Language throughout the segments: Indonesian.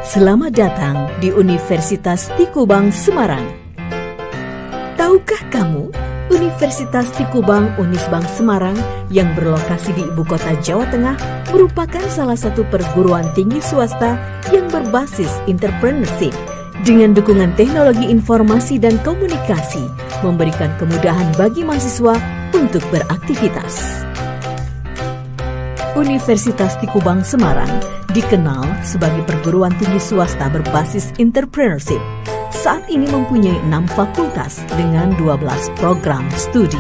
Selamat datang di Universitas Tikubang Semarang. Tahukah kamu, Universitas Tikubang Unisbang Semarang yang berlokasi di Ibu Kota Jawa Tengah merupakan salah satu perguruan tinggi swasta yang berbasis entrepreneurship dengan dukungan teknologi informasi dan komunikasi, memberikan kemudahan bagi mahasiswa untuk beraktivitas. Universitas Tikubang Semarang dikenal sebagai perguruan tinggi swasta berbasis entrepreneurship. Saat ini mempunyai 6 fakultas dengan 12 program studi.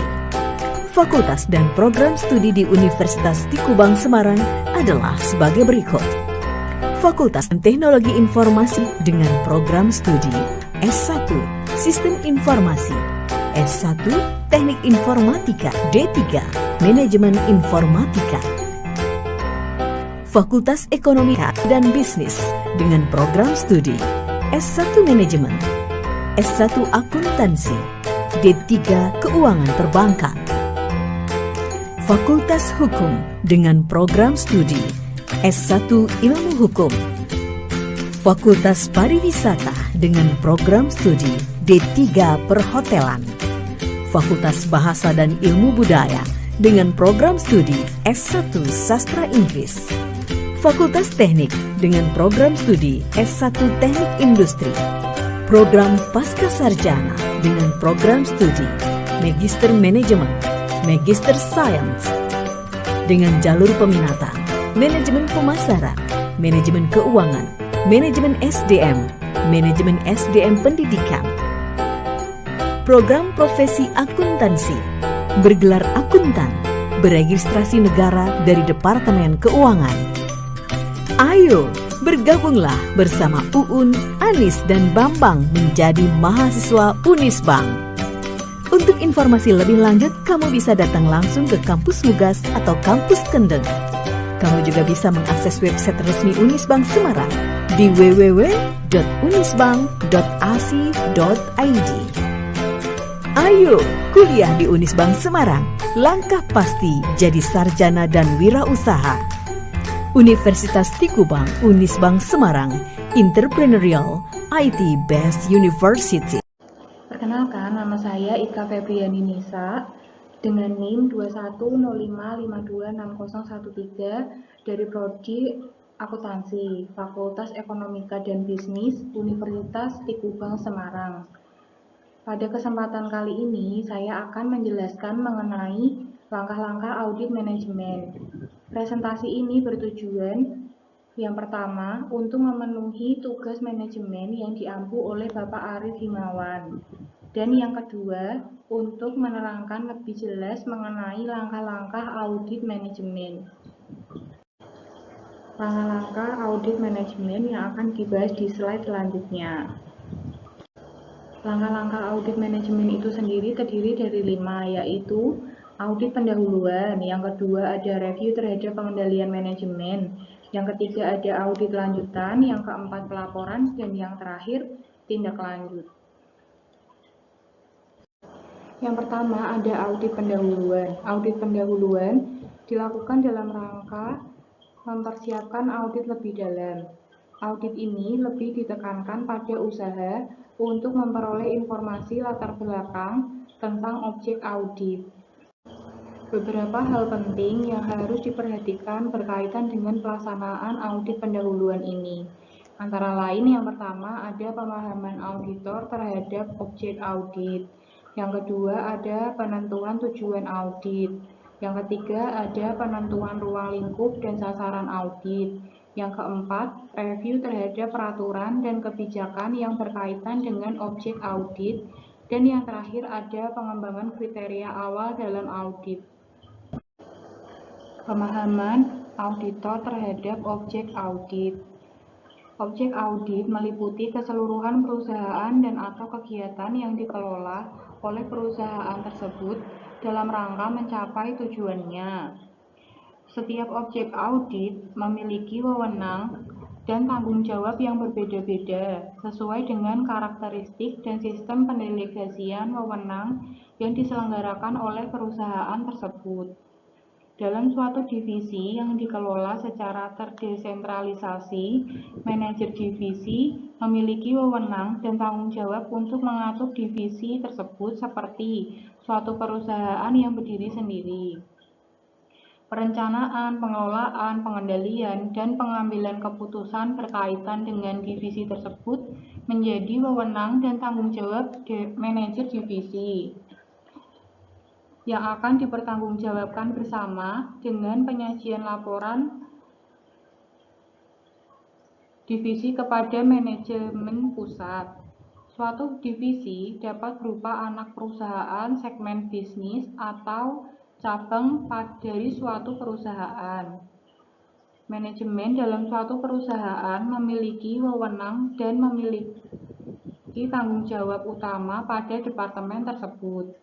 Fakultas dan program studi di Universitas Tikubang Semarang adalah sebagai berikut. Fakultas Teknologi Informasi dengan program studi S1 Sistem Informasi, S1 Teknik Informatika, D3 Manajemen Informatika. Fakultas Ekonomi dan Bisnis dengan program studi S1 Manajemen, S1 Akuntansi, D3 Keuangan Perbankan. Fakultas Hukum dengan program studi S1 Ilmu Hukum. Fakultas Pariwisata dengan program studi D3 Perhotelan. Fakultas Bahasa dan Ilmu Budaya dengan program studi S1 Sastra Inggris. Fakultas Teknik dengan program studi S1 Teknik Industri. Program Pasca Sarjana dengan program studi Magister Manajemen, Magister Science. Dengan jalur peminatan Manajemen Pemasaran, Manajemen Keuangan, Manajemen SDM, Manajemen SDM Pendidikan. Program Profesi Akuntansi, bergelar akuntan, beregistrasi negara dari Departemen Keuangan. Ayo, bergabunglah bersama Uun, Anis, dan Bambang menjadi mahasiswa Unisbang. Untuk informasi lebih lanjut, kamu bisa datang langsung ke kampus Mugas atau kampus Kendeng. Kamu juga bisa mengakses website resmi Unisbang Semarang di www.unisbang.ac.id. Ayo, kuliah di Unisbang Semarang. Langkah pasti jadi sarjana dan wirausaha. Universitas Tikubang Unisbang Semarang, Entrepreneurial IT Based University. Perkenalkan, nama saya Ika Febriani Nisa dengan NIM 21055226013 dari Prodi Akuntansi, Fakultas Ekonomika dan Bisnis, Universitas Tikubang Semarang. Pada kesempatan kali ini, saya akan menjelaskan mengenai langkah-langkah audit manajemen. Presentasi ini bertujuan yang pertama untuk memenuhi tugas manajemen yang diampu oleh Bapak Arief Himawan, dan yang kedua untuk menerangkan lebih jelas mengenai langkah-langkah audit manajemen. Langkah-langkah audit manajemen yang akan dibahas di slide selanjutnya. Langkah-langkah audit manajemen itu sendiri terdiri dari 5, yaitu audit pendahuluan, yang kedua ada review terhadap pengendalian manajemen, yang ketiga ada audit lanjutan, yang keempat pelaporan, dan yang terakhir tindak lanjut. Yang pertama ada audit pendahuluan. Audit pendahuluan dilakukan dalam rangka mempersiapkan audit lebih dalam. Audit ini lebih ditekankan pada usaha untuk memperoleh informasi latar belakang tentang objek audit. Beberapa hal penting yang harus diperhatikan berkaitan dengan pelaksanaan audit pendahuluan ini. Antara lain yang pertama ada pemahaman auditor terhadap objek audit. Yang kedua ada penentuan tujuan audit. Yang ketiga ada penentuan ruang lingkup dan sasaran audit. Yang keempat, review terhadap peraturan dan kebijakan yang berkaitan dengan objek audit. Dan yang terakhir ada pengembangan kriteria awal dalam audit. Pemahaman auditor terhadap objek audit. Objek audit meliputi keseluruhan perusahaan dan atau kegiatan yang dikelola oleh perusahaan tersebut dalam rangka mencapai tujuannya. Setiap objek audit memiliki wewenang dan tanggung jawab yang berbeda-beda sesuai dengan karakteristik dan sistem pendelegasian wewenang yang diselenggarakan oleh perusahaan tersebut. Dalam suatu divisi yang dikelola secara terdesentralisasi, manajer divisi memiliki wewenang dan tanggung jawab untuk mengatur divisi tersebut seperti suatu perusahaan yang berdiri sendiri. Perencanaan, pengelolaan, pengendalian, dan pengambilan keputusan berkaitan dengan divisi tersebut menjadi wewenang dan tanggung jawab manajer divisi yang akan dipertanggungjawabkan bersama dengan penyajian laporan divisi kepada manajemen pusat. Suatu divisi dapat berupa anak perusahaan, segmen bisnis, atau cabang dari suatu perusahaan. Manajemen dalam suatu perusahaan memiliki wewenang dan memiliki tanggung jawab utama pada departemen tersebut.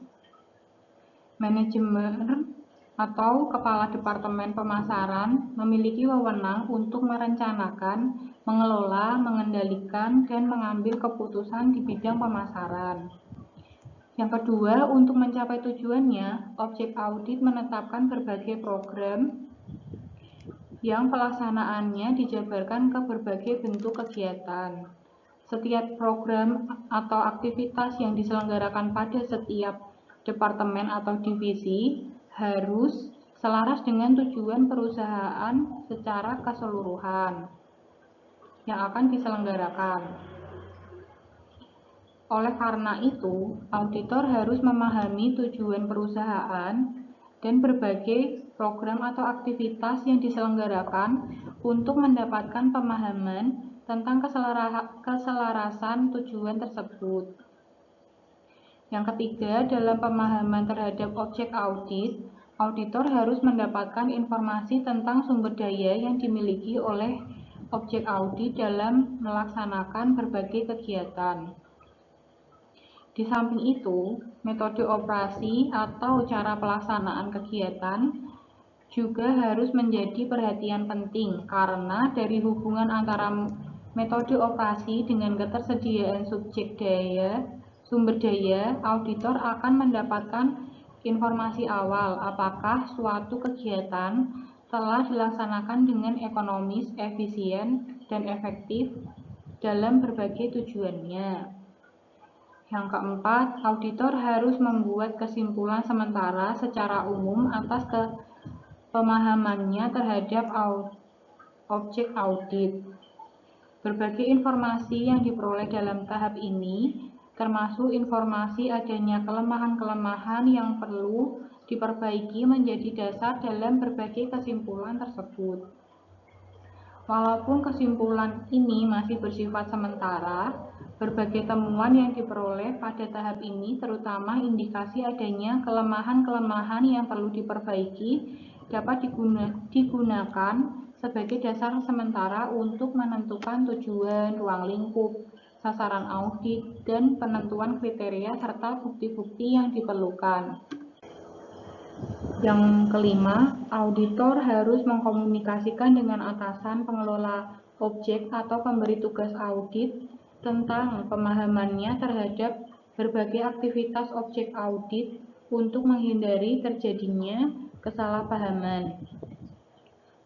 Manajemen atau kepala departemen pemasaran memiliki wewenang untuk merencanakan, mengelola, mengendalikan, dan mengambil keputusan di bidang pemasaran. Yang kedua, untuk mencapai tujuannya, objek audit menetapkan berbagai program yang pelaksanaannya dijabarkan ke berbagai bentuk kegiatan. Setiap program atau aktivitas yang diselenggarakan pada setiap departemen atau divisi harus selaras dengan tujuan perusahaan secara keseluruhan yang akan diselenggarakan. Oleh karena itu, auditor harus memahami tujuan perusahaan dan berbagai program atau aktivitas yang diselenggarakan untuk mendapatkan pemahaman tentang keselarasan tujuan tersebut. Yang ketiga, dalam pemahaman terhadap objek audit, auditor harus mendapatkan informasi tentang sumber daya yang dimiliki oleh objek audit dalam melaksanakan berbagai kegiatan. Di samping itu, metode operasi atau cara pelaksanaan kegiatan juga harus menjadi perhatian penting karena dari hubungan antara metode operasi dengan ketersediaan sumber daya, auditor akan mendapatkan informasi awal apakah suatu kegiatan telah dilaksanakan dengan ekonomis, efisien, dan efektif dalam berbagai tujuannya. Yang keempat, auditor harus membuat kesimpulan sementara secara umum atas pemahamannya terhadap objek audit. Berbagai informasi yang diperoleh dalam tahap ini termasuk informasi adanya kelemahan-kelemahan yang perlu diperbaiki menjadi dasar dalam berbagai kesimpulan tersebut. Walaupun kesimpulan ini masih bersifat sementara, berbagai temuan yang diperoleh pada tahap ini terutama indikasi adanya kelemahan-kelemahan yang perlu diperbaiki dapat digunakan sebagai dasar sementara untuk menentukan tujuan, ruang lingkup, sasaran audit, dan penentuan kriteria serta bukti-bukti yang diperlukan. Yang kelima, auditor harus mengkomunikasikan dengan atasan pengelola objek atau pemberi tugas audit tentang pemahamannya terhadap berbagai aktivitas objek audit untuk menghindari terjadinya kesalahpahaman.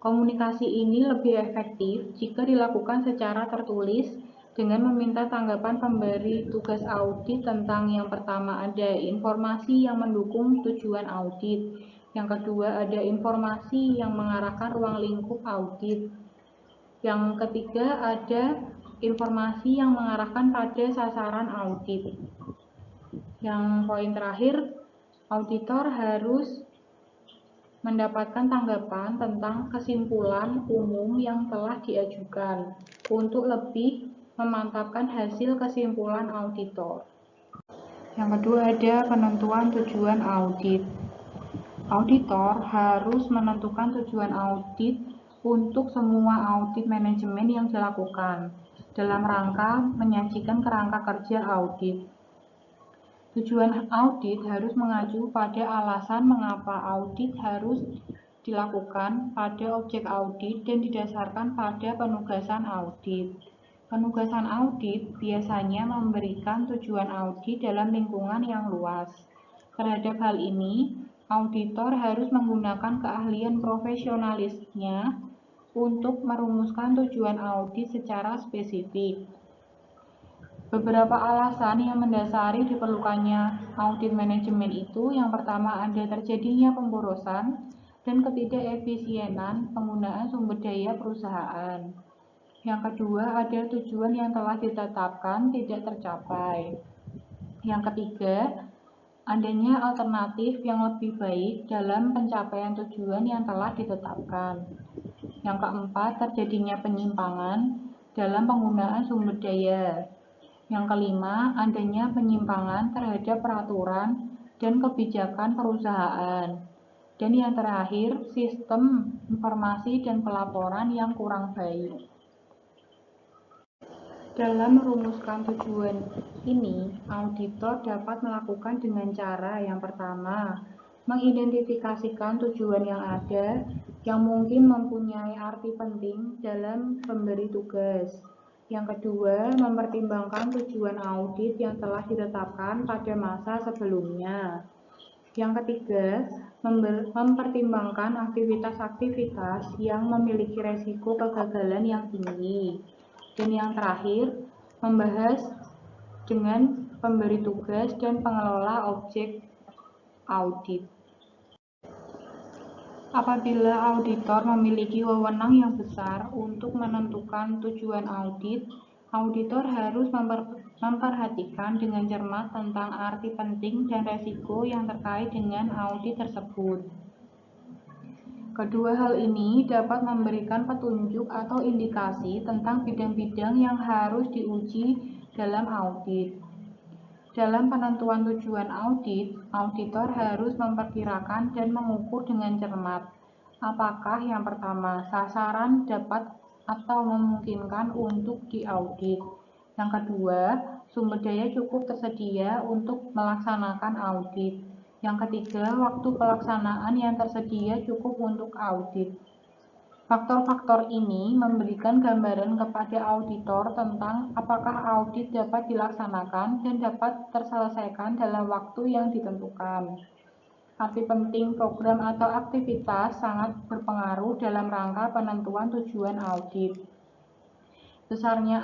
Komunikasi ini lebih efektif jika dilakukan secara tertulis dengan meminta tanggapan pemberi tugas audit tentang yang pertama ada informasi yang mendukung tujuan audit, yang kedua ada informasi yang mengarahkan ruang lingkup audit, yang ketiga ada informasi yang mengarahkan pada sasaran audit. Yang poin terakhir, auditor harus mendapatkan tanggapan tentang kesimpulan umum yang telah diajukan untuk lebih memantapkan hasil kesimpulan auditor. Yang kedua ada penentuan tujuan audit. Auditor harus menentukan tujuan audit untuk semua audit manajemen yang dilakukan dalam rangka menyajikan kerangka kerja audit. Tujuan audit harus mengacu pada alasan mengapa audit harus dilakukan pada objek audit dan didasarkan pada penugasan audit. Penugasan audit biasanya memberikan tujuan audit dalam lingkungan yang luas. Terhadap hal ini, Auditor harus menggunakan keahlian profesionalisnya untuk merumuskan tujuan audit secara spesifik. Beberapa alasan yang mendasari diperlukannya audit manajemen itu, yang pertama ada terjadinya pemborosan dan ketidakefisienan penggunaan sumber daya perusahaan. Yang kedua ada tujuan yang telah ditetapkan tidak tercapai. Yang ketiga, adanya alternatif yang lebih baik dalam pencapaian tujuan yang telah ditetapkan. Yang keempat, terjadinya penyimpangan dalam penggunaan sumber daya. Yang kelima, adanya penyimpangan terhadap peraturan dan kebijakan perusahaan. Dan yang terakhir, sistem informasi dan pelaporan yang kurang baik. Dalam merumuskan tujuan ini, auditor dapat melakukan dengan cara yang pertama, mengidentifikasikan tujuan yang ada yang mungkin mempunyai arti penting dalam pemberi tugas. Yang kedua, mempertimbangkan tujuan audit yang telah ditetapkan pada masa sebelumnya. Yang ketiga, mempertimbangkan aktivitas-aktivitas yang memiliki resiko kegagalan yang tinggi. Dan yang terakhir, membahas dengan pemberi tugas dan pengelola objek audit. Apabila auditor memiliki wewenang yang besar untuk menentukan tujuan audit, auditor harus memperhatikan dengan cermat tentang arti penting dan resiko yang terkait dengan audit tersebut. Kedua hal ini dapat memberikan petunjuk atau indikasi tentang bidang-bidang yang harus diuji dalam audit. Dalam penentuan tujuan audit, auditor harus memperkirakan dan mengukur dengan cermat apakah yang pertama, sasaran dapat atau memungkinkan untuk diaudit. Yang kedua, sumber daya cukup tersedia untuk melaksanakan audit. Yang ketiga, waktu pelaksanaan yang tersedia cukup untuk audit. Faktor-faktor ini memberikan gambaran kepada auditor tentang apakah audit dapat dilaksanakan dan dapat terselesaikan dalam waktu yang ditentukan. Arti penting program atau aktivitas sangat berpengaruh dalam rangka penentuan tujuan audit. Besarnya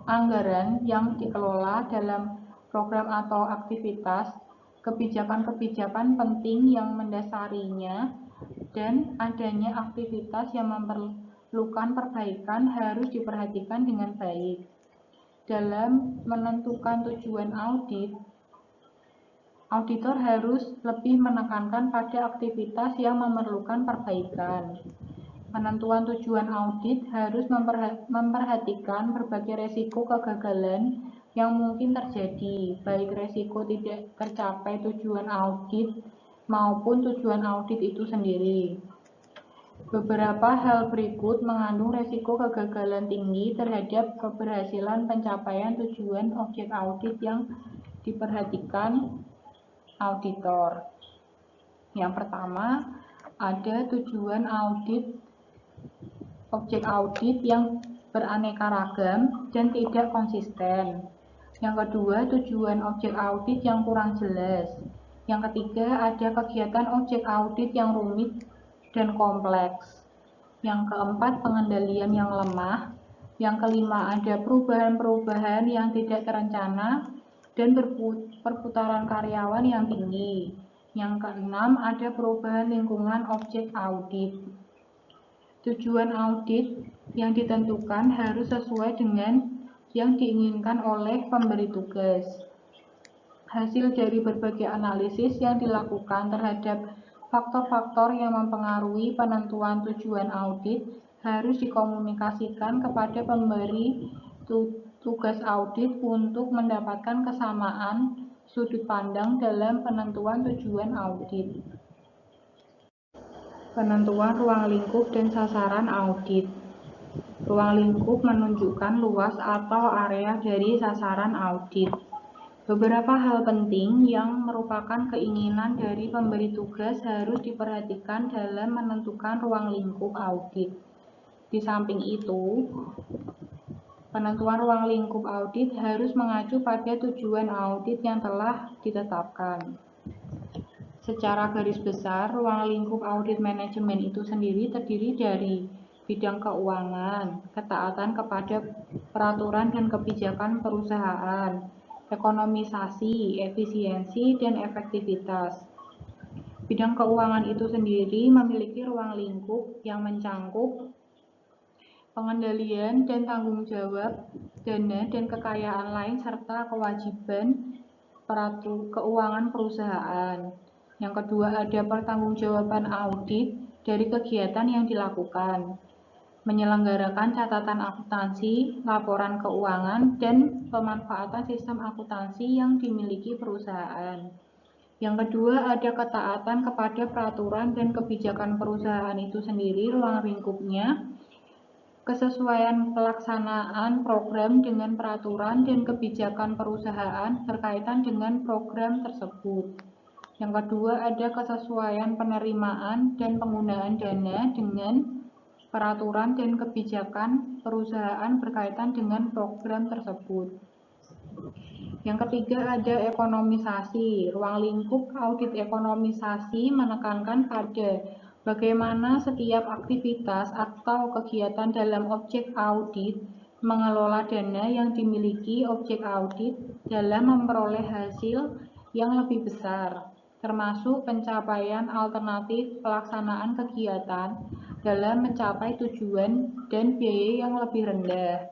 anggaran yang dikelola dalam program atau aktivitas, kebijakan-kebijakan penting yang mendasarinya, dan adanya aktivitas yang memerlukan perbaikan harus diperhatikan dengan baik. Dalam menentukan tujuan audit, auditor harus lebih menekankan pada aktivitas yang memerlukan perbaikan. Penentuan tujuan audit harus memperhatikan berbagai resiko kegagalan yang mungkin terjadi, baik resiko tidak tercapai tujuan audit maupun tujuan audit itu sendiri. Beberapa hal berikut mengandung resiko kegagalan tinggi terhadap keberhasilan pencapaian tujuan objek audit yang diperhatikan auditor. Yang pertama, ada tujuan audit objek audit yang beraneka ragam dan tidak konsisten. Yang kedua, tujuan objek audit yang kurang jelas. Yang ketiga, ada kegiatan objek audit yang rumit dan kompleks. Yang keempat, pengendalian yang lemah. Yang kelima, ada perubahan-perubahan yang tidak terencana dan perputaran karyawan yang tinggi. Yang keenam, ada perubahan lingkungan objek audit. Tujuan audit yang ditentukan harus sesuai dengan yang diinginkan oleh pemberi tugas. Hasil dari berbagai analisis yang dilakukan terhadap faktor-faktor yang mempengaruhi penentuan tujuan audit harus dikomunikasikan kepada pemberi tugas audit untuk mendapatkan kesamaan sudut pandang dalam penentuan tujuan audit. Penentuan ruang lingkup dan sasaran audit. Ruang lingkup menunjukkan luas atau area dari sasaran audit. Beberapa hal penting yang merupakan keinginan dari pemberi tugas harus diperhatikan dalam menentukan ruang lingkup audit. Di samping itu, penentuan ruang lingkup audit harus mengacu pada tujuan audit yang telah ditetapkan. Secara garis besar, ruang lingkup audit manajemen itu sendiri terdiri dari bidang keuangan, ketaatan kepada peraturan dan kebijakan perusahaan, ekonomisasi, efisiensi, dan efektivitas. Bidang keuangan itu sendiri memiliki ruang lingkup yang mencangkup pengendalian dan tanggung jawab dana dan kekayaan lain serta kewajiban keuangan perusahaan. Yang kedua, ada pertanggungjawaban audit dari kegiatan yang dilakukan, menyelenggarakan catatan akuntansi, laporan keuangan, dan pemanfaatan sistem akuntansi yang dimiliki perusahaan. Yang kedua, ada ketaatan kepada peraturan dan kebijakan perusahaan itu sendiri, ruang lingkupnya, kesesuaian pelaksanaan program dengan peraturan dan kebijakan perusahaan berkaitan dengan program tersebut. Yang kedua, ada kesesuaian penerimaan dan penggunaan dana dengan peraturan dan kebijakan perusahaan berkaitan dengan program tersebut. Yang ketiga, ada ekonomisasi. Ruang lingkup audit ekonomisasi menekankan pada bagaimana setiap aktivitas atau kegiatan dalam objek audit mengelola dana yang dimiliki objek audit dalam memperoleh hasil yang lebih besar, termasuk pencapaian alternatif pelaksanaan kegiatan dalam mencapai tujuan dan biaya yang lebih rendah.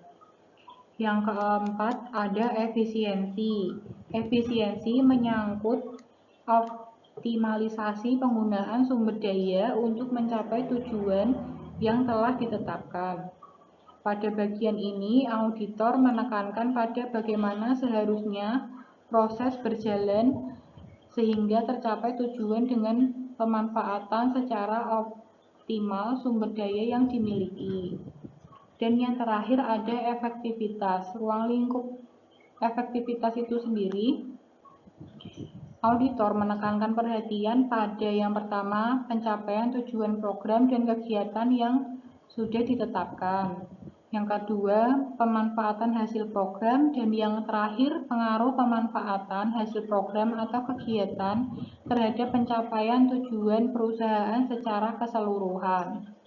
Yang keempat, ada efisiensi. Efisiensi menyangkut optimalisasi penggunaan sumber daya untuk mencapai tujuan yang telah ditetapkan. Pada bagian ini, auditor menekankan pada bagaimana seharusnya proses berjalan sehingga tercapai tujuan dengan pemanfaatan secara optimal sumber daya yang dimiliki. Dan yang terakhir ada efektivitas. Ruang lingkup efektivitas itu sendiri, auditor menekankan perhatian pada yang pertama, pencapaian tujuan program dan kegiatan yang sudah ditetapkan. Yang kedua, pemanfaatan hasil program, dan yang terakhir, pengaruh pemanfaatan hasil program atau kegiatan terhadap pencapaian tujuan perusahaan secara keseluruhan.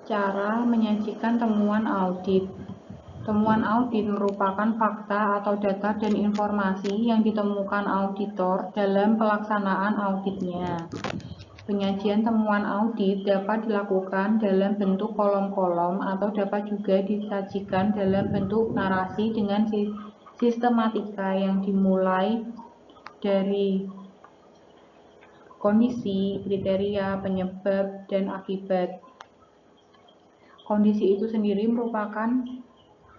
Cara menyajikan temuan audit. Temuan audit merupakan fakta atau data dan informasi yang ditemukan auditor dalam pelaksanaan auditnya. Penyajian temuan audit dapat dilakukan dalam bentuk kolom-kolom atau dapat juga disajikan dalam bentuk narasi dengan sistematika yang dimulai dari kondisi, kriteria, penyebab, dan akibat. Kondisi itu sendiri merupakan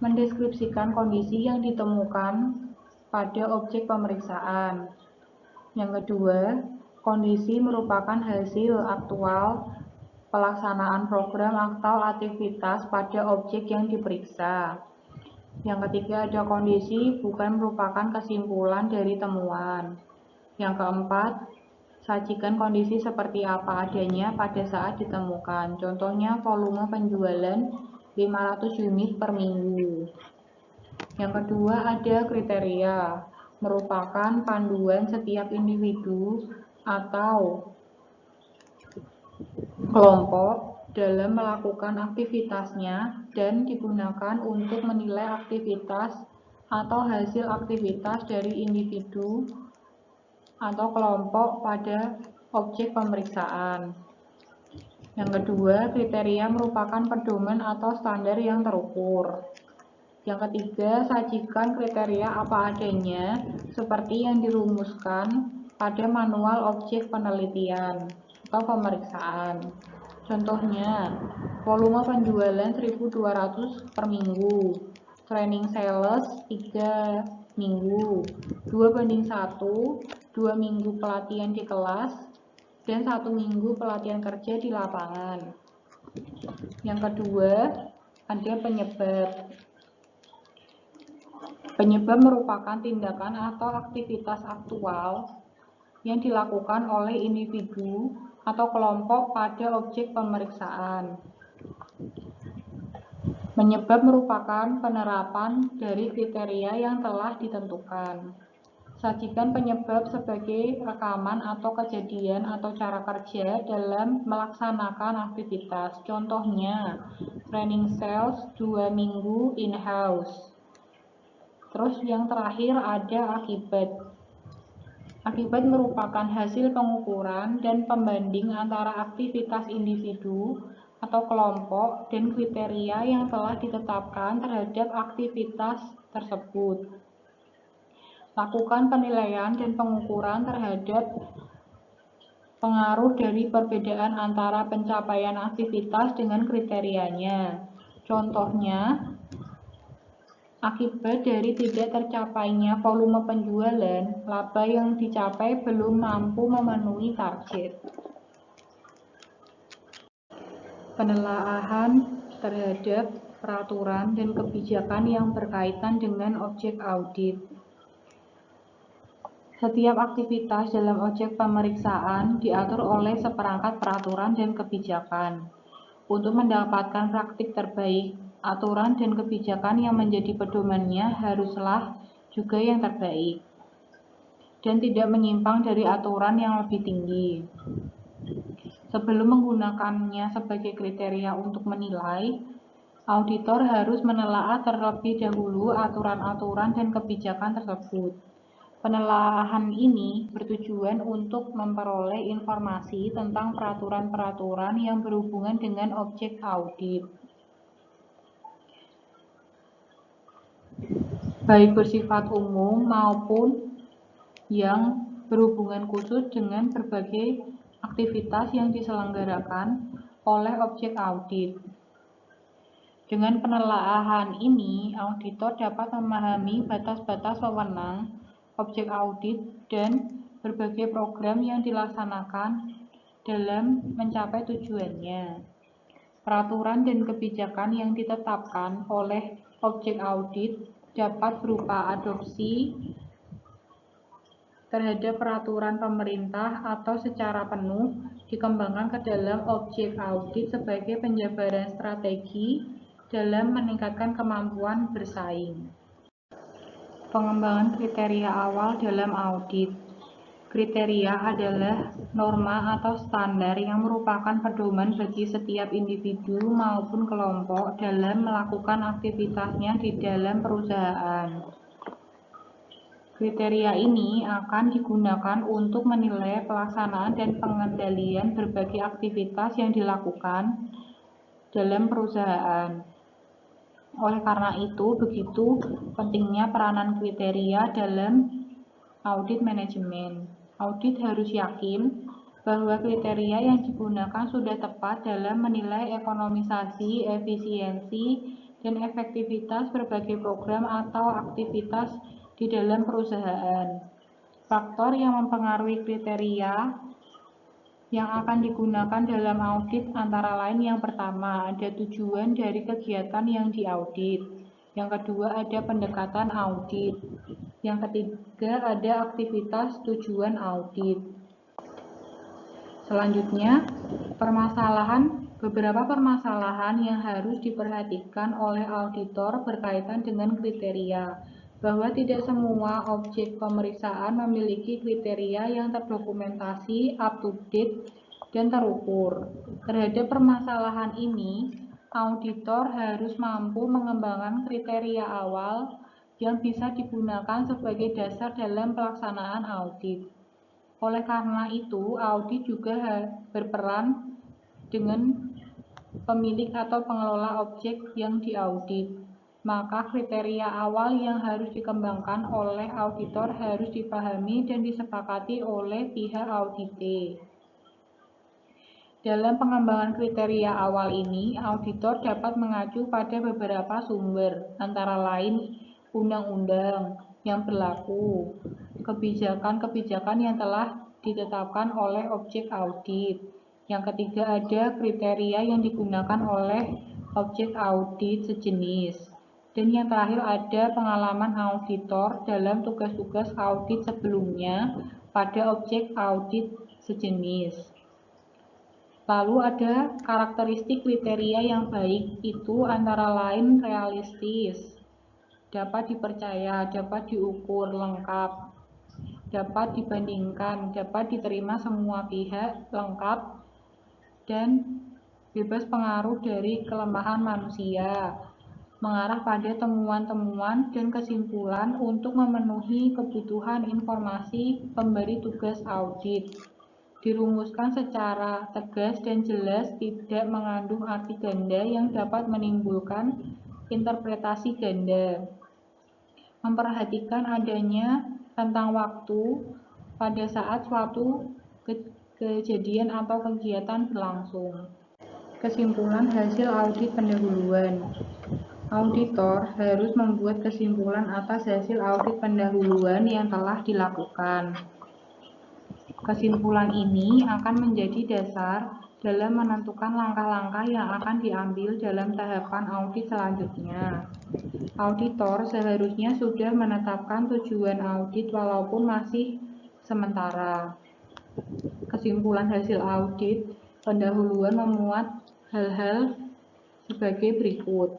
mendeskripsikan kondisi yang ditemukan pada objek pemeriksaan. Yang kedua, kondisi merupakan hasil aktual pelaksanaan program atau aktivitas pada objek yang diperiksa. Yang ketiga, ada kondisi bukan merupakan kesimpulan dari temuan. Yang keempat, sajikan kondisi seperti apa adanya pada saat ditemukan. Contohnya volume penjualan 500 unit per minggu. Yang kedua, ada kriteria, merupakan panduan setiap individu atau kelompok dalam melakukan aktivitasnya dan digunakan untuk menilai aktivitas atau hasil aktivitas dari individu atau kelompok pada objek pemeriksaan. Yang kedua, kriteria merupakan pedoman atau standar yang terukur. Yang ketiga, sajikan kriteria apa adanya seperti yang dirumuskan pada manual objek penelitian atau pemeriksaan. Contohnya, volume penjualan 1.200 per minggu, training sales 3 minggu, 2:1, 2 minggu pelatihan di kelas, dan 1 minggu pelatihan kerja di lapangan. Yang kedua, ada penyebab. Penyebab merupakan tindakan atau aktivitas aktual yang dilakukan oleh individu atau kelompok pada objek pemeriksaan. Penyebab merupakan penerapan dari kriteria yang telah ditentukan. Sajikan penyebab sebagai rekaman atau kejadian atau cara kerja dalam melaksanakan aktivitas. Contohnya, training sales 2 minggu in-house. Terus yang terakhir ada akibat. Akibat merupakan hasil pengukuran dan pembanding antara aktivitas individu atau kelompok dan kriteria yang telah ditetapkan terhadap aktivitas tersebut. Lakukan penilaian dan pengukuran terhadap pengaruh dari perbedaan antara pencapaian aktivitas dengan kriterianya. Contohnya, akibat dari tidak tercapainya volume penjualan, laba yang dicapai belum mampu memenuhi target. Penelaahan terhadap peraturan dan kebijakan yang berkaitan dengan objek audit. Setiap aktivitas dalam objek pemeriksaan diatur oleh seperangkat peraturan dan kebijakan. Untuk mendapatkan praktik terbaik, aturan dan kebijakan yang menjadi pedomannya haruslah juga yang terbaik dan tidak menyimpang dari aturan yang lebih tinggi. Sebelum menggunakannya sebagai kriteria untuk menilai, auditor harus menelaah terlebih dahulu aturan-aturan dan kebijakan tersebut. Penelaahan ini bertujuan untuk memperoleh informasi tentang peraturan-peraturan yang berhubungan dengan objek audit, baik bersifat umum maupun yang berhubungan khusus dengan berbagai aktivitas yang diselenggarakan oleh objek audit. Dengan penelaahan ini, auditor dapat memahami batas-batas wewenang objek audit dan berbagai program yang dilaksanakan dalam mencapai tujuannya. Peraturan dan kebijakan yang ditetapkan oleh objek audit dapat berupa adopsi terhadap peraturan pemerintah atau secara penuh dikembangkan ke dalam objek audit sebagai penjabaran strategi dalam meningkatkan kemampuan bersaing. Pengembangan kriteria awal dalam audit. Kriteria adalah norma atau standar yang merupakan pedoman bagi setiap individu maupun kelompok dalam melakukan aktivitasnya di dalam perusahaan. Kriteria ini akan digunakan untuk menilai pelaksanaan dan pengendalian berbagai aktivitas yang dilakukan dalam perusahaan. Oleh karena itu, begitu pentingnya peranan kriteria dalam audit manajemen. Audit harus yakin bahwa kriteria yang digunakan sudah tepat dalam menilai ekonomisasi, efisiensi, dan efektivitas berbagai program atau aktivitas di dalam perusahaan. Faktor yang mempengaruhi kriteria yang akan digunakan dalam audit antara lain yang pertama, ada tujuan dari kegiatan yang diaudit. Yang kedua, ada pendekatan audit. Yang ketiga, ada aktivitas tujuan audit. Selanjutnya, beberapa permasalahan yang harus diperhatikan oleh auditor berkaitan dengan kriteria, bahwa tidak semua objek pemeriksaan memiliki kriteria yang terdokumentasi, up-to-date, dan terukur. Terhadap permasalahan ini, auditor harus mampu mengembangkan kriteria awal yang bisa digunakan sebagai dasar dalam pelaksanaan audit. Oleh karena itu, audit juga berperan dengan pemilik atau pengelola objek yang diaudit. Maka kriteria awal yang harus dikembangkan oleh auditor harus dipahami dan disepakati oleh pihak audite. Dalam pengembangan kriteria awal ini, auditor dapat mengacu pada beberapa sumber, antara lain undang-undang yang berlaku, kebijakan-kebijakan yang telah ditetapkan oleh objek audit. Yang ketiga, ada kriteria yang digunakan oleh objek audit sejenis. Dan yang terakhir, ada pengalaman auditor dalam tugas-tugas audit sebelumnya pada objek audit sejenis. Lalu ada karakteristik kriteria yang baik, itu antara lain realistis, dapat dipercaya, dapat diukur lengkap, dapat dibandingkan, dapat diterima semua pihak, lengkap, dan bebas pengaruh dari kelemahan manusia, mengarah pada temuan-temuan dan kesimpulan untuk memenuhi kebutuhan informasi pemberi tugas audit. Dirumuskan secara tegas dan jelas, tidak mengandung arti ganda yang dapat menimbulkan interpretasi ganda. Memperhatikan adanya rentang waktu pada saat suatu kejadian atau kegiatan berlangsung. Kesimpulan hasil audit pendahuluan. Auditor harus membuat kesimpulan atas hasil audit pendahuluan yang telah dilakukan. Kesimpulan ini akan menjadi dasar dalam menentukan langkah-langkah yang akan diambil dalam tahapan audit selanjutnya. Auditor seharusnya sudah menetapkan tujuan audit walaupun masih sementara. Kesimpulan hasil audit pendahuluan memuat hal-hal sebagai berikut.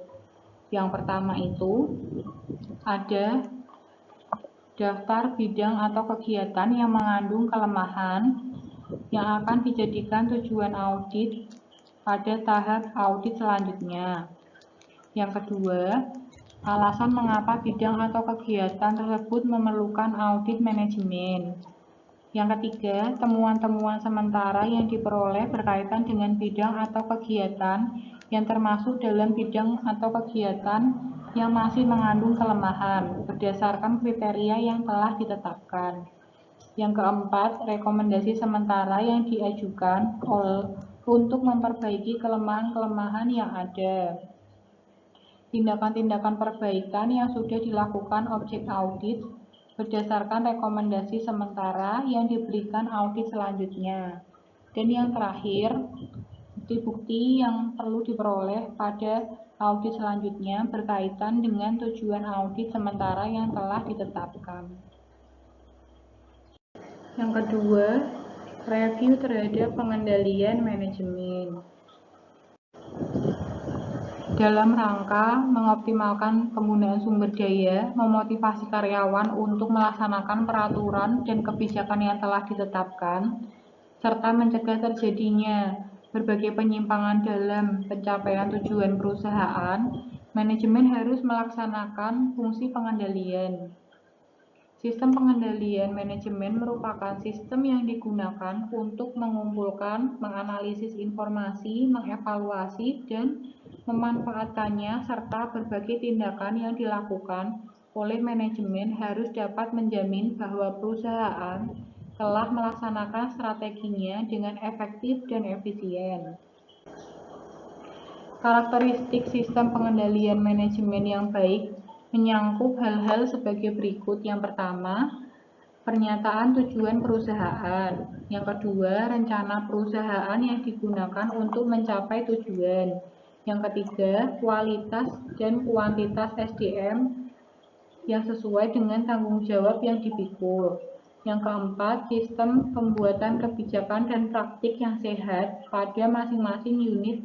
Yang pertama itu ada daftar bidang atau kegiatan yang mengandung kelemahan yang akan dijadikan tujuan audit pada tahap audit selanjutnya. Yang kedua, alasan mengapa bidang atau kegiatan tersebut memerlukan audit manajemen. Yang ketiga, temuan-temuan sementara yang diperoleh berkaitan dengan bidang atau kegiatan yang termasuk dalam bidang atau kegiatan yang masih mengandung kelemahan berdasarkan kriteria yang telah ditetapkan. Yang keempat, rekomendasi sementara yang diajukan untuk memperbaiki kelemahan-kelemahan yang ada. Tindakan-tindakan perbaikan yang sudah dilakukan objek audit berdasarkan rekomendasi sementara yang diberikan audit selanjutnya. Dan yang terakhir, bukti-bukti yang perlu diperoleh pada audit selanjutnya berkaitan dengan tujuan audit sementara yang telah ditetapkan. Yang kedua, review terhadap pengendalian manajemen. dalam rangka mengoptimalkan penggunaan sumber daya, memotivasi karyawan untuk melaksanakan peraturan dan kebijakan yang telah ditetapkan, serta mencegah terjadinya berbagai penyimpangan dalam pencapaian tujuan perusahaan. Manajemen harus melaksanakan fungsi pengendalian. Sistem pengendalian manajemen merupakan sistem yang digunakan untuk mengumpulkan, menganalisis informasi, mengevaluasi, dan memanfaatkannya, serta berbagai tindakan yang dilakukan oleh manajemen harus dapat menjamin bahwa perusahaan telah melaksanakan strateginya dengan efektif dan efisien. Karakteristik sistem pengendalian manajemen yang baik menyangkut hal-hal sebagai berikut. Yang pertama, pernyataan tujuan perusahaan. Yang kedua, rencana perusahaan yang digunakan untuk mencapai tujuan. Yang ketiga, kualitas dan kuantitas SDM yang sesuai dengan tanggung jawab yang dipikul. Yang keempat, sistem pembuatan kebijakan dan praktik yang sehat pada masing-masing unit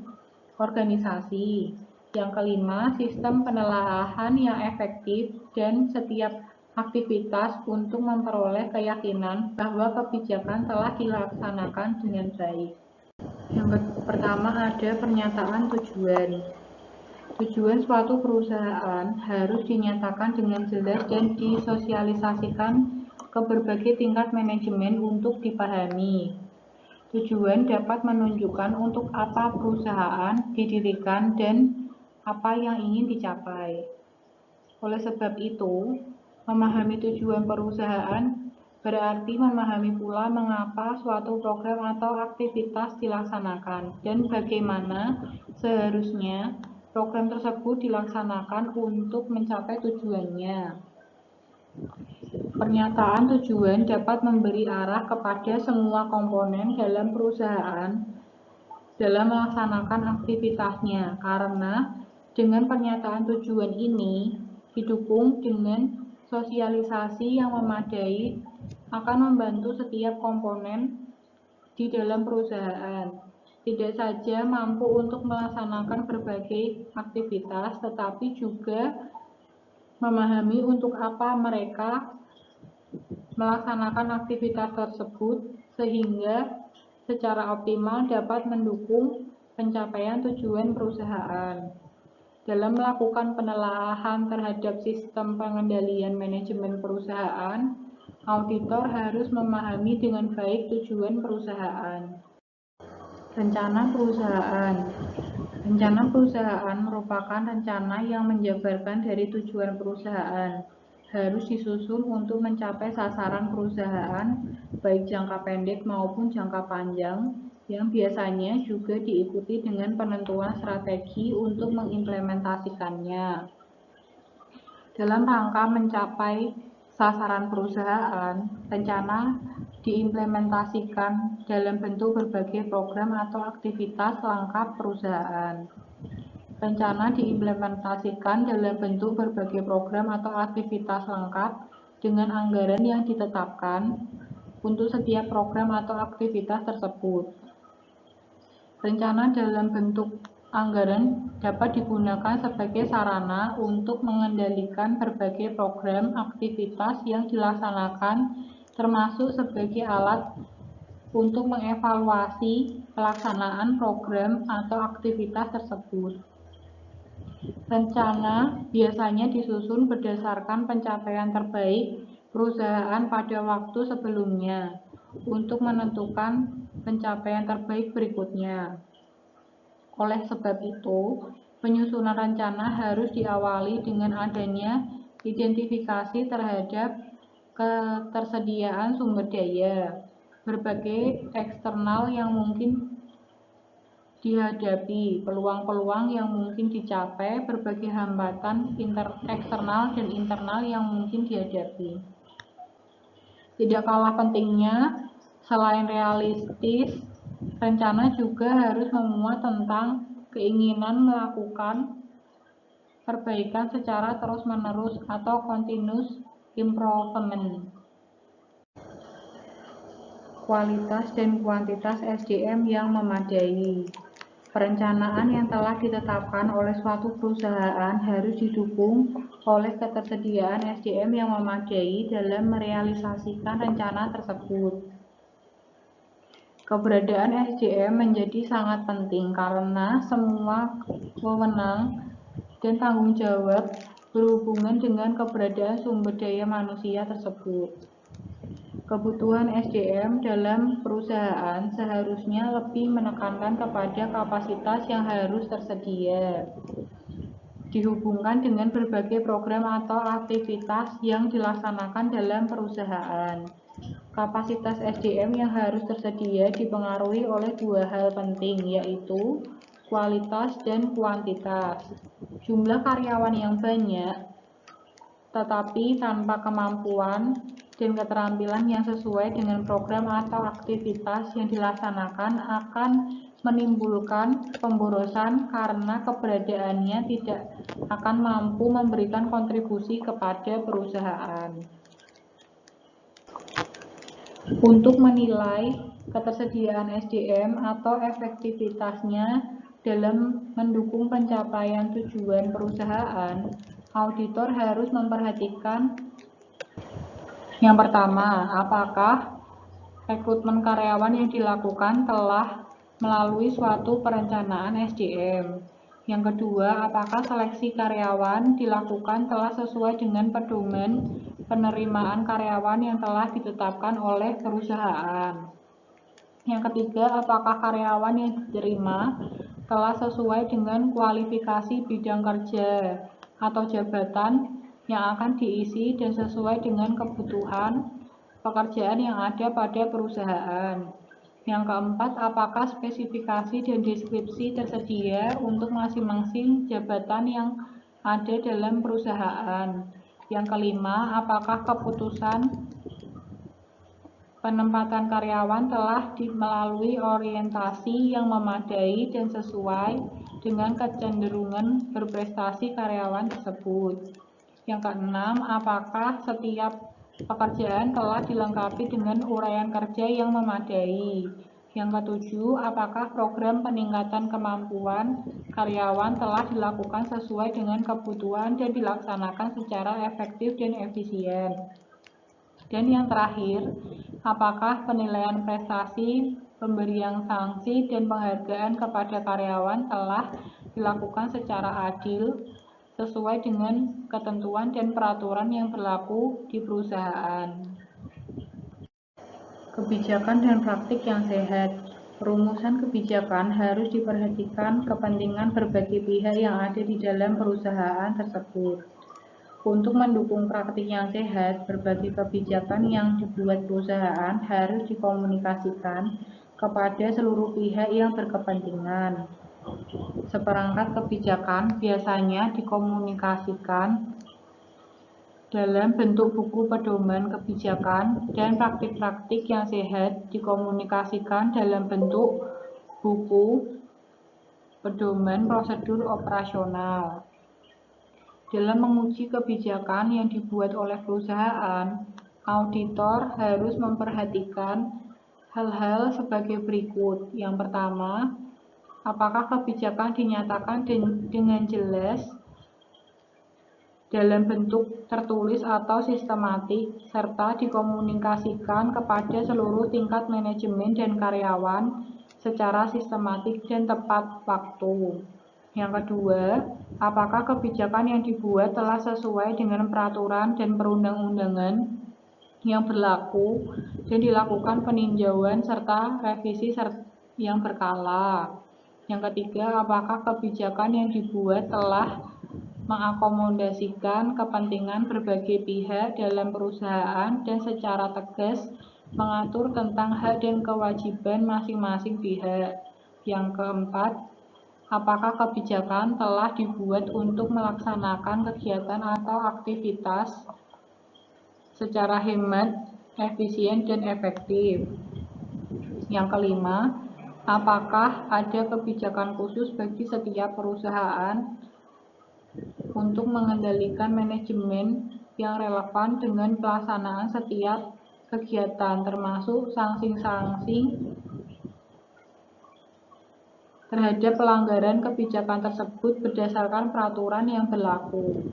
organisasi. Yang kelima, sistem penelaahan yang efektif dan setiap aktivitas untuk memperoleh keyakinan bahwa kebijakan telah dilaksanakan dengan baik. Yang pertama ada pernyataan tujuan. Tujuan suatu perusahaan harus dinyatakan dengan jelas dan disosialisasikan ke berbagai tingkat manajemen untuk dipahami. Tujuan dapat menunjukkan untuk apa perusahaan didirikan dan apa yang ingin dicapai. Oleh sebab itu, memahami tujuan perusahaan berarti memahami pula mengapa suatu program atau aktivitas dilaksanakan dan bagaimana seharusnya program tersebut dilaksanakan untuk mencapai tujuannya. Pernyataan tujuan dapat memberi arah kepada semua komponen dalam perusahaan dalam melaksanakan aktivitasnya, karena dengan pernyataan tujuan ini didukung dengan sosialisasi yang memadai akan membantu setiap komponen di dalam perusahaan tidak saja mampu untuk melaksanakan berbagai aktivitas, tetapi juga memahami untuk apa mereka melaksanakan aktivitas tersebut sehingga secara optimal dapat mendukung pencapaian tujuan perusahaan. Dalam melakukan penelaahan terhadap sistem pengendalian manajemen perusahaan, auditor harus memahami dengan baik tujuan perusahaan. Rencana perusahaan. Rencana perusahaan merupakan rencana yang menjabarkan dari tujuan perusahaan. Harus disusun untuk mencapai sasaran perusahaan, baik jangka pendek maupun jangka panjang, yang biasanya juga diikuti dengan penentuan strategi untuk mengimplementasikannya. Dalam rangka mencapai sasaran perusahaan, rencana diimplementasikan dalam bentuk berbagai program atau aktivitas lengkap perusahaan. Rencana diimplementasikan dalam bentuk berbagai program atau aktivitas lengkap dengan anggaran yang ditetapkan untuk setiap program atau aktivitas tersebut. Rencana dalam bentuk anggaran dapat digunakan sebagai sarana untuk mengendalikan berbagai program aktivitas yang dilaksanakan, termasuk sebagai alat untuk mengevaluasi pelaksanaan program atau aktivitas tersebut. Rencana biasanya disusun berdasarkan pencapaian terbaik perusahaan pada waktu sebelumnya untuk menentukan pencapaian terbaik berikutnya. Oleh sebab itu, penyusunan rencana harus diawali dengan adanya identifikasi terhadap ketersediaan sumber daya, berbagai eksternal yang mungkin dihadapi, peluang-peluang yang mungkin dicapai, berbagai hambatan eksternal dan internal yang mungkin dihadapi. Tidak kalah pentingnya, selain realistis, rencana juga harus memuat tentang keinginan melakukan perbaikan secara terus-menerus atau continuous improvement. Kualitas dan kuantitas SDM yang memadai. Perencanaan yang telah ditetapkan oleh suatu perusahaan harus didukung oleh ketersediaan SDM yang memadai dalam merealisasikan rencana tersebut. Keberadaan SDM menjadi sangat penting karena semua wewenang dan tanggung jawab berhubungan dengan keberadaan sumber daya manusia tersebut. Kebutuhan SDM dalam perusahaan seharusnya lebih menekankan kepada kapasitas yang harus tersedia, dihubungkan dengan berbagai program atau aktivitas yang dilaksanakan dalam perusahaan. Kapasitas SDM yang harus tersedia dipengaruhi oleh dua hal penting, yaitu kualitas dan kuantitas. Jumlah karyawan yang banyak, tetapi tanpa kemampuan dan keterampilan yang sesuai dengan program atau aktivitas yang dilaksanakan akan menimbulkan pemborosan karena keberadaannya tidak akan mampu memberikan kontribusi kepada perusahaan. Untuk menilai ketersediaan SDM atau efektivitasnya dalam mendukung pencapaian tujuan perusahaan, auditor harus memperhatikan yang pertama, apakah rekrutmen karyawan yang dilakukan telah melalui suatu perencanaan SDM. Yang kedua, apakah seleksi karyawan dilakukan telah sesuai dengan pedoman penerimaan karyawan yang telah ditetapkan oleh perusahaan. Yang ketiga, apakah karyawan yang diterima telah sesuai dengan kualifikasi bidang kerja atau jabatan yang akan diisi dan sesuai dengan kebutuhan pekerjaan yang ada pada perusahaan. Yang keempat, apakah spesifikasi dan deskripsi tersedia untuk masing-masing jabatan yang ada dalam perusahaan. Yang kelima, apakah keputusan penempatan karyawan telah melalui orientasi yang memadai dan sesuai dengan kecenderungan berprestasi karyawan tersebut. Yang keenam, apakah setiap pekerjaan telah dilengkapi dengan uraian kerja yang memadai. Yang ketujuh, apakah program peningkatan kemampuan karyawan telah dilakukan sesuai dengan kebutuhan dan dilaksanakan secara efektif dan efisien. Dan yang terakhir, apakah penilaian prestasi, pemberian sanksi, dan penghargaan kepada karyawan telah dilakukan secara adil, sesuai dengan ketentuan dan peraturan yang berlaku di perusahaan. Kebijakan dan praktik yang sehat. Perumusan kebijakan harus diperhatikan kepentingan berbagai pihak yang ada di dalam perusahaan tersebut. Untuk mendukung praktik yang sehat, berbagai kebijakan yang dibuat perusahaan harus dikomunikasikan kepada seluruh pihak yang berkepentingan. Seperangkat kebijakan biasanya dikomunikasikan dalam bentuk buku pedoman kebijakan, dan praktik-praktik yang sehat dikomunikasikan dalam bentuk buku pedoman prosedur operasional. Dalam menguji kebijakan yang dibuat oleh perusahaan, auditor harus memperhatikan hal-hal sebagai berikut. Yang pertama, apakah kebijakan dinyatakan dengan jelas dalam bentuk tertulis atau sistematik, serta dikomunikasikan kepada seluruh tingkat manajemen dan karyawan secara sistematik dan tepat waktu. Yang kedua, apakah kebijakan yang dibuat telah sesuai dengan peraturan dan perundang-undangan yang berlaku dan dilakukan peninjauan serta revisi yang berkala. Yang ketiga, apakah kebijakan yang dibuat telah mengakomodasikan kepentingan berbagai pihak dalam perusahaan dan secara tegas mengatur tentang hak dan kewajiban masing-masing pihak. Yang keempat, apakah kebijakan telah dibuat untuk melaksanakan kegiatan atau aktivitas secara hemat, efisien, dan efektif. Yang kelima, apakah ada kebijakan khusus bagi setiap perusahaan untuk mengendalikan manajemen yang relevan dengan pelaksanaan setiap kegiatan, termasuk sanksi-sanksi terhadap pelanggaran kebijakan tersebut berdasarkan peraturan yang berlaku.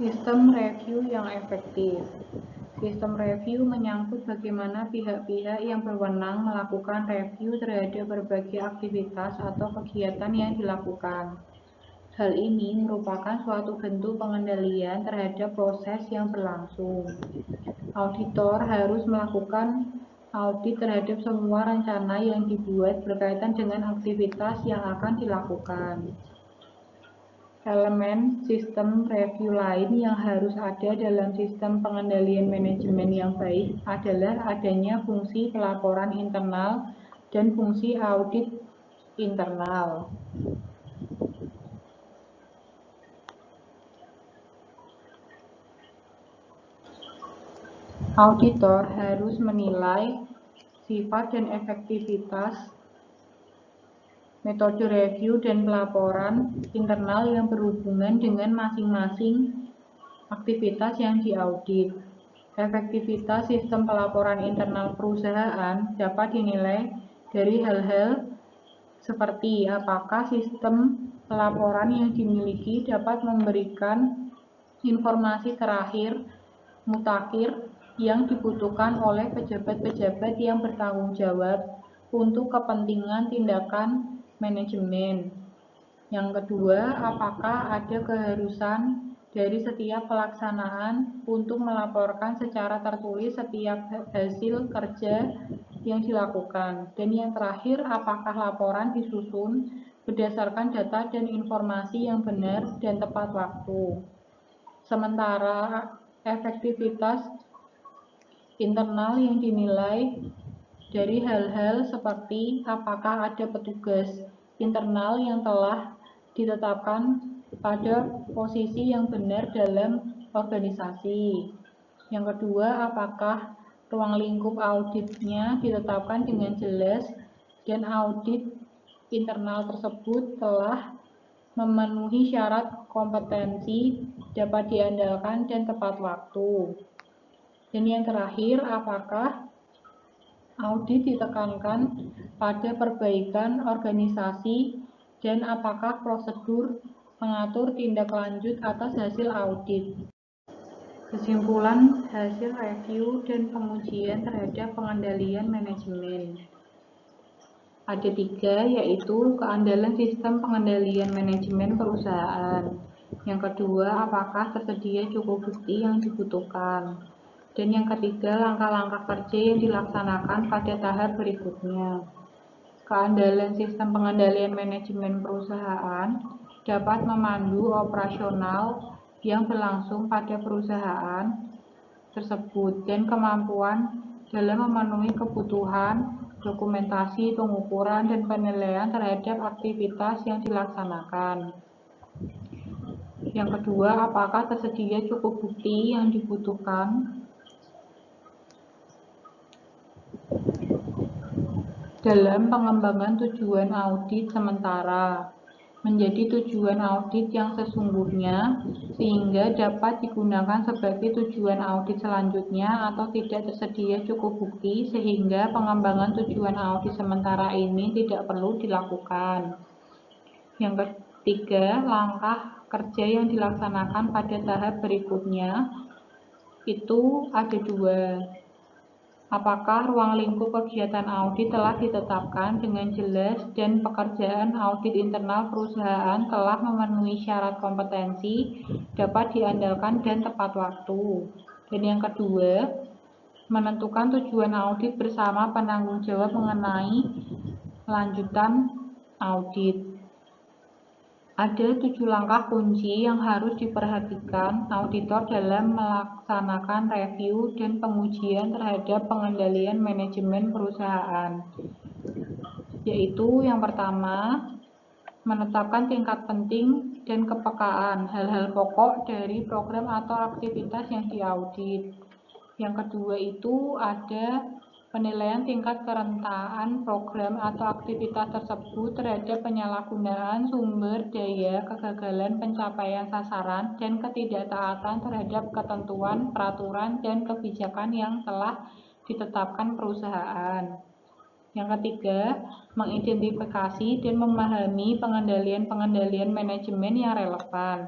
Sistem review yang efektif. Sistem review menyangkut bagaimana pihak-pihak yang berwenang melakukan review terhadap berbagai aktivitas atau kegiatan yang dilakukan. Hal ini merupakan suatu bentuk pengendalian terhadap proses yang berlangsung. Auditor harus melakukan audit terhadap semua rencana yang dibuat berkaitan dengan aktivitas yang akan dilakukan. Elemen sistem review lain yang harus ada dalam sistem pengendalian manajemen yang baik adalah adanya fungsi pelaporan internal dan fungsi audit internal. Auditor harus menilai sifat dan efektivitas metode review dan pelaporan internal yang berhubungan dengan masing-masing aktivitas yang diaudit. Efektivitas sistem pelaporan internal perusahaan dapat dinilai dari hal-hal seperti apakah sistem pelaporan yang dimiliki dapat memberikan informasi terakhir mutakhir yang dibutuhkan oleh pejabat-pejabat yang bertanggung jawab untuk kepentingan tindakan manajemen. Yang kedua, apakah ada keharusan dari setiap pelaksanaan untuk melaporkan secara tertulis setiap hasil kerja yang dilakukan. Dan yang terakhir, apakah laporan disusun berdasarkan data dan informasi yang benar dan tepat waktu. Sementara efektivitas internal yang dinilai dari hal-hal seperti apakah ada petugas internal yang telah ditetapkan pada posisi yang benar dalam organisasi. Yang kedua, apakah ruang lingkup auditnya ditetapkan dengan jelas dan audit internal tersebut telah memenuhi syarat kompetensi, dapat diandalkan, dan tepat waktu. Dan yang terakhir, apakah audit ditekankan pada perbaikan organisasi dan apakah prosedur mengatur tindak lanjut atas hasil audit. Kesimpulan hasil review dan pengujian terhadap pengendalian manajemen. Ada 3, yaitu keandalan sistem pengendalian manajemen perusahaan. Yang kedua, apakah tersedia cukup bukti yang dibutuhkan. Dan yang ketiga, langkah-langkah kerja yang dilaksanakan pada tahap berikutnya. Keandalan sistem pengendalian manajemen perusahaan dapat memandu operasional yang berlangsung pada perusahaan tersebut dan kemampuan dalam memenuhi kebutuhan, dokumentasi, pengukuran, dan penilaian terhadap aktivitas yang dilaksanakan. Yang kedua, apakah tersedia cukup bukti yang dibutuhkan dalam pengembangan tujuan audit sementara menjadi tujuan audit yang sesungguhnya sehingga dapat digunakan sebagai tujuan audit selanjutnya atau tidak tersedia cukup bukti sehingga pengembangan tujuan audit sementara ini tidak perlu dilakukan. Yang ketiga, langkah kerja yang dilaksanakan pada tahap berikutnya itu ada 2. Apakah ruang lingkup kegiatan audit telah ditetapkan dengan jelas dan pekerjaan audit internal perusahaan telah memenuhi syarat kompetensi, dapat diandalkan, dan tepat waktu. Dan yang kedua, menentukan tujuan audit bersama penanggung jawab mengenai lanjutan audit. Ada 7 langkah kunci yang harus diperhatikan auditor dalam melaksanakan review dan pengujian terhadap pengendalian manajemen perusahaan. Yaitu yang pertama, menetapkan tingkat penting dan kepekaan hal-hal pokok dari program atau aktivitas yang diaudit. Yang kedua itu ada Penilaian tingkat kerentaan program atau aktivitas tersebut terhadap penyalahgunaan sumber daya, kegagalan pencapaian sasaran, dan ketidaktaatan terhadap ketentuan, peraturan, dan kebijakan yang telah ditetapkan perusahaan. Yang ketiga, mengidentifikasi dan memahami pengendalian-pengendalian manajemen yang relevan.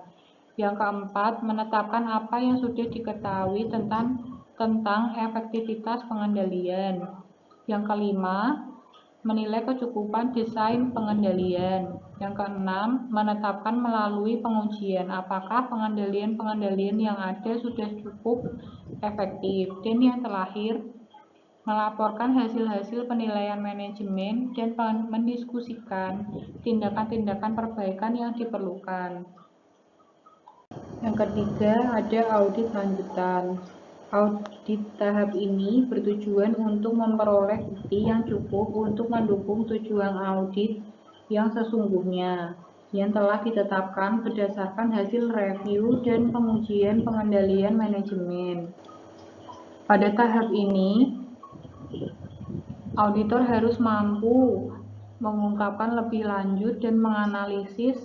Yang keempat, menetapkan apa yang sudah diketahui tentang efektivitas pengendalian. Yang kelima, menilai kecukupan desain pengendalian. Yang keenam, menetapkan melalui pengujian apakah pengendalian-pengendalian yang ada sudah cukup efektif. Dan yang terakhir, melaporkan hasil-hasil penilaian manajemen dan mendiskusikan tindakan-tindakan perbaikan yang diperlukan. Yang ketiga, ada audit lanjutan. Audit tahap ini bertujuan untuk memperoleh bukti yang cukup untuk mendukung tujuan audit yang sesungguhnya yang telah ditetapkan berdasarkan hasil review dan pengujian pengendalian manajemen. Pada tahap ini, auditor harus mampu mengungkapkan lebih lanjut dan menganalisis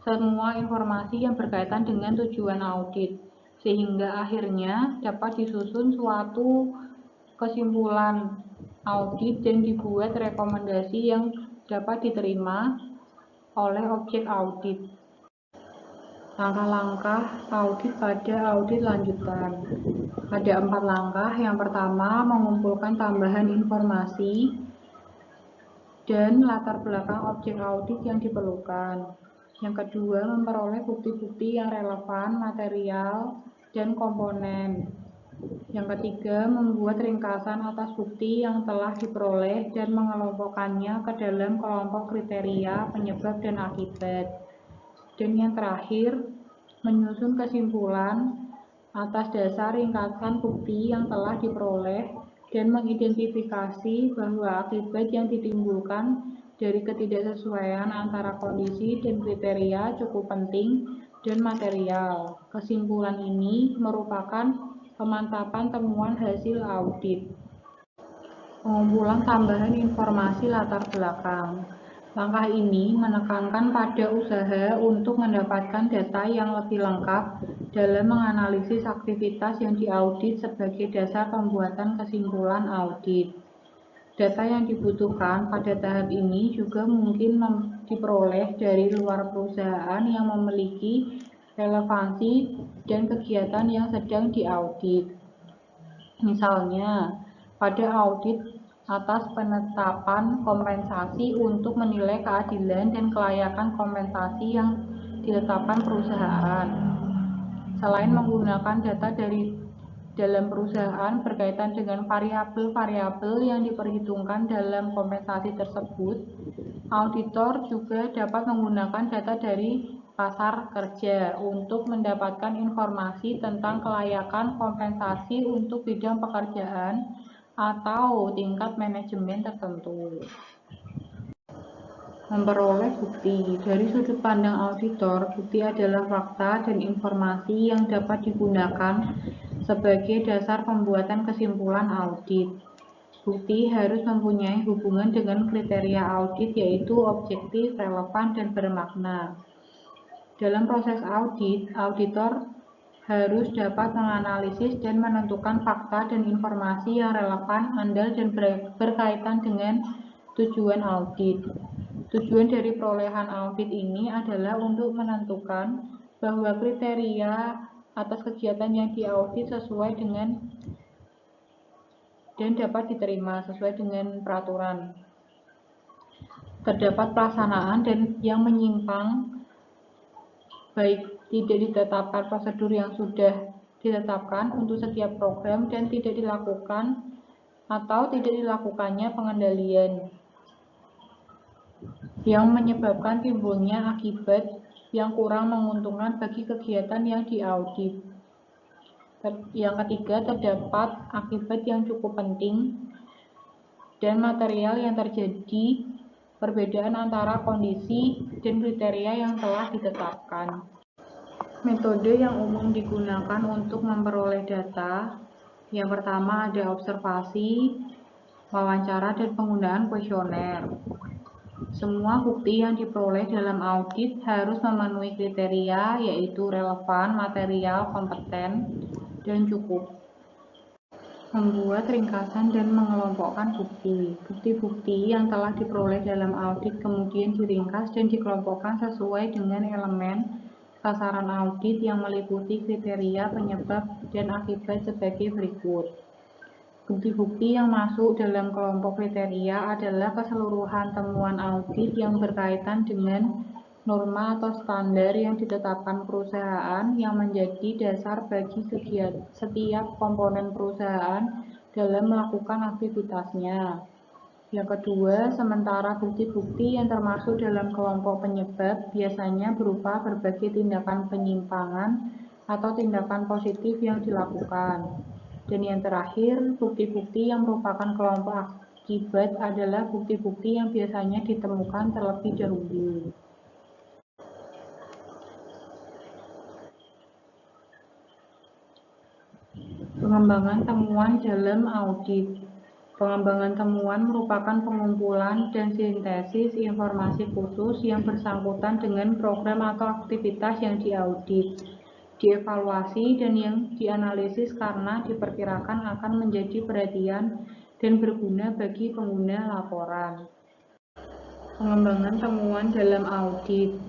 semua informasi yang berkaitan dengan tujuan audit, sehingga akhirnya dapat disusun suatu kesimpulan audit dan dibuat rekomendasi yang dapat diterima oleh objek audit. Langkah-langkah audit pada audit lanjutan. Ada 4 langkah. Yang pertama, mengumpulkan tambahan informasi dan latar belakang objek audit yang diperlukan. Yang kedua, memperoleh bukti-bukti yang relevan, material, dan komponen. Yang ketiga, membuat ringkasan atas bukti yang telah diperoleh dan mengelompokkannya ke dalam kelompok kriteria, penyebab, dan akibat. Dan yang terakhir, menyusun kesimpulan atas dasar ringkasan bukti yang telah diperoleh dan mengidentifikasi bahwa akibat yang ditimbulkan dari ketidaksesuaian antara kondisi dan kriteria cukup penting dan material. Kesimpulan ini merupakan pemantapan temuan hasil audit. Pengumpulan tambahan informasi latar belakang. Langkah ini menekankan pada usaha untuk mendapatkan data yang lebih lengkap dalam menganalisis aktivitas yang diaudit sebagai dasar pembuatan kesimpulan audit. Data yang dibutuhkan pada tahap ini juga mungkin diperoleh dari luar perusahaan yang memiliki relevansi dan kegiatan yang sedang diaudit. Misalnya, pada audit atas penetapan kompensasi untuk menilai keadilan dan kelayakan kompensasi yang ditetapkan perusahaan. Selain menggunakan data dari dalam perusahaan berkaitan dengan variabel-variabel yang diperhitungkan dalam kompensasi tersebut, auditor juga dapat menggunakan data dari pasar kerja untuk mendapatkan informasi tentang kelayakan kompensasi untuk bidang pekerjaan atau tingkat manajemen tertentu. Memperoleh bukti. Dari sudut pandang auditor, bukti adalah fakta dan informasi yang dapat digunakan sebagai dasar pembuatan kesimpulan audit. Bukti harus mempunyai hubungan dengan kriteria audit, yaitu objektif, relevan, dan bermakna. Dalam proses audit, auditor harus dapat menganalisis dan menentukan fakta dan informasi yang relevan, andal, dan berkaitan dengan tujuan audit. Tujuan dari perolehan audit ini adalah untuk menentukan bahwa kriteria atas kegiatan yang diaudit sesuai dengan dan dapat diterima sesuai dengan peraturan. Terdapat pelaksanaan dan yang menyimpang, baik tidak ditetapkan prosedur yang sudah ditetapkan untuk setiap program dan tidak dilakukan atau tidak dilakukannya pengendalian yang menyebabkan timbulnya akibat yang kurang menguntungkan bagi kegiatan yang diaudit. Yang ketiga, terdapat akibat yang cukup penting dan material yang terjadi perbedaan antara kondisi dan kriteria yang telah ditetapkan. Metode yang umum digunakan untuk memperoleh data. Yang pertama ada observasi, wawancara dan penggunaan kuesioner. Semua bukti yang diperoleh dalam audit harus memenuhi kriteria yaitu relevan, material, kompeten, dan cukup. Membuat ringkasan dan mengelompokkan bukti. Bukti-bukti yang telah diperoleh dalam audit kemudian diringkas dan dikelompokkan sesuai dengan elemen sasaran audit yang meliputi kriteria, penyebab, dan akibat sebagai berikut. Bukti-bukti yang masuk dalam kelompok kriteria adalah keseluruhan temuan audit yang berkaitan dengan norma atau standar yang ditetapkan perusahaan yang menjadi dasar bagi setiap komponen perusahaan dalam melakukan aktivitasnya. Yang kedua, sementara bukti-bukti yang termasuk dalam kelompok penyebab biasanya berupa berbagai tindakan penyimpangan atau tindakan positif yang dilakukan. Dan yang terakhir, bukti-bukti yang merupakan kelompok akibat adalah bukti-bukti yang biasanya ditemukan terlebih dahulu. Pengembangan temuan dalam audit. Pengembangan temuan merupakan pengumpulan dan sintesis informasi khusus yang bersangkutan dengan program atau aktivitas yang diaudit, dievaluasi, dan yang dianalisis karena diperkirakan akan menjadi perhatian dan berguna bagi pengguna laporan. Pengembangan temuan dalam audit.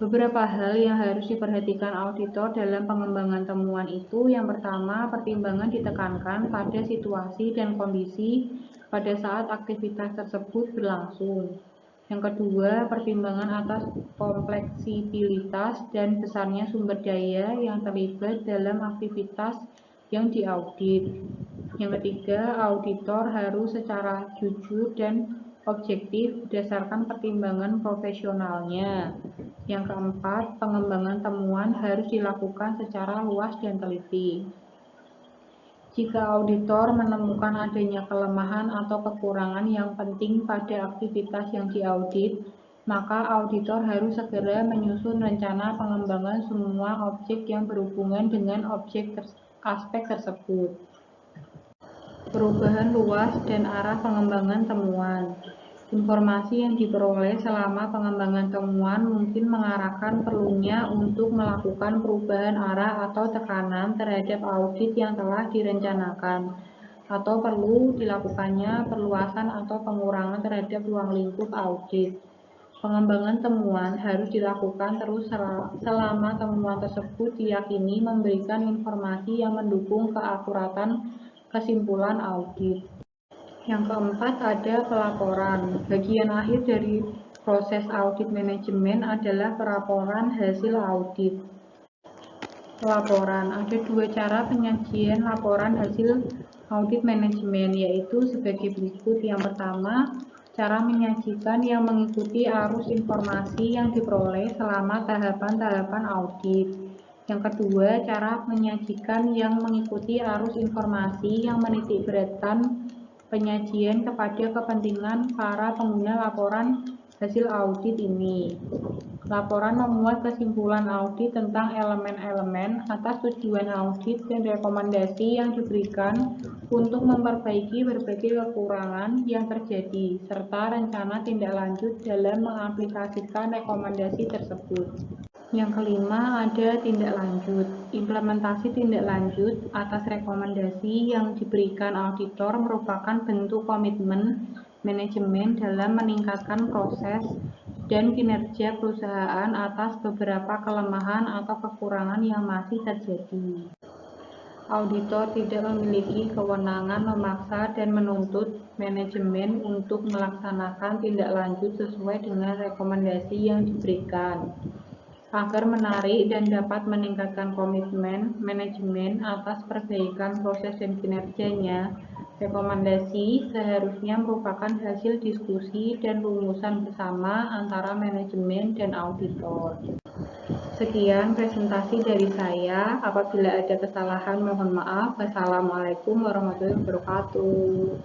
Beberapa hal yang harus diperhatikan auditor dalam pengembangan temuan itu. Yang pertama, pertimbangan ditekankan pada situasi dan kondisi pada saat aktivitas tersebut berlangsung. Yang kedua, pertimbangan atas kompleksibilitas dan besarnya sumber daya yang terlibat dalam aktivitas yang diaudit. Yang ketiga, auditor harus secara jujur dan objektif berdasarkan pertimbangan profesionalnya. Yang keempat, pengembangan temuan harus dilakukan secara luas dan teliti. Jika auditor menemukan adanya kelemahan atau kekurangan yang penting pada aktivitas yang diaudit, maka auditor harus segera menyusun rencana pengembangan semua objek yang berhubungan dengan aspek tersebut. Perubahan luas dan arah pengembangan temuan. Informasi yang diperoleh selama pengembangan temuan mungkin mengarahkan perlunya untuk melakukan perubahan arah atau tekanan terhadap audit yang telah direncanakan, atau perlu dilakukannya perluasan atau pengurangan terhadap ruang lingkup audit. Pengembangan temuan harus dilakukan terus selama temuan tersebut diyakini memberikan informasi yang mendukung keakuratan kesimpulan audit. Yang keempat, ada pelaporan. Bagian akhir dari proses audit manajemen adalah pelaporan hasil audit. Laporan. Ada dua cara penyajian laporan hasil audit manajemen, yaitu sebagai berikut. Yang pertama, cara menyajikan yang mengikuti arus informasi yang diperoleh selama tahapan-tahapan audit. Yang kedua, cara menyajikan yang mengikuti arus informasi yang menitikberatkan penyajian kepada kepentingan para pengguna laporan hasil audit ini. Laporan memuat kesimpulan audit tentang elemen-elemen atas tujuan audit dan rekomendasi yang diberikan untuk memperbaiki berbagai kekurangan yang terjadi, serta rencana tindak lanjut dalam mengaplikasikan rekomendasi tersebut. Yang kelima, ada tindak lanjut. Implementasi tindak lanjut atas rekomendasi yang diberikan auditor merupakan bentuk komitmen manajemen dalam meningkatkan proses dan kinerja perusahaan atas beberapa kelemahan atau kekurangan yang masih terjadi. Auditor tidak memiliki kewenangan memaksa dan menuntut manajemen untuk melaksanakan tindak lanjut sesuai dengan rekomendasi yang diberikan. Agar menarik dan dapat meningkatkan komitmen manajemen atas perbaikan proses dan kinerjanya, rekomendasi seharusnya merupakan hasil diskusi dan rumusan bersama antara manajemen dan auditor. Sekian presentasi dari saya. Apabila ada kesalahan, mohon maaf. Wassalamualaikum warahmatullahi wabarakatuh.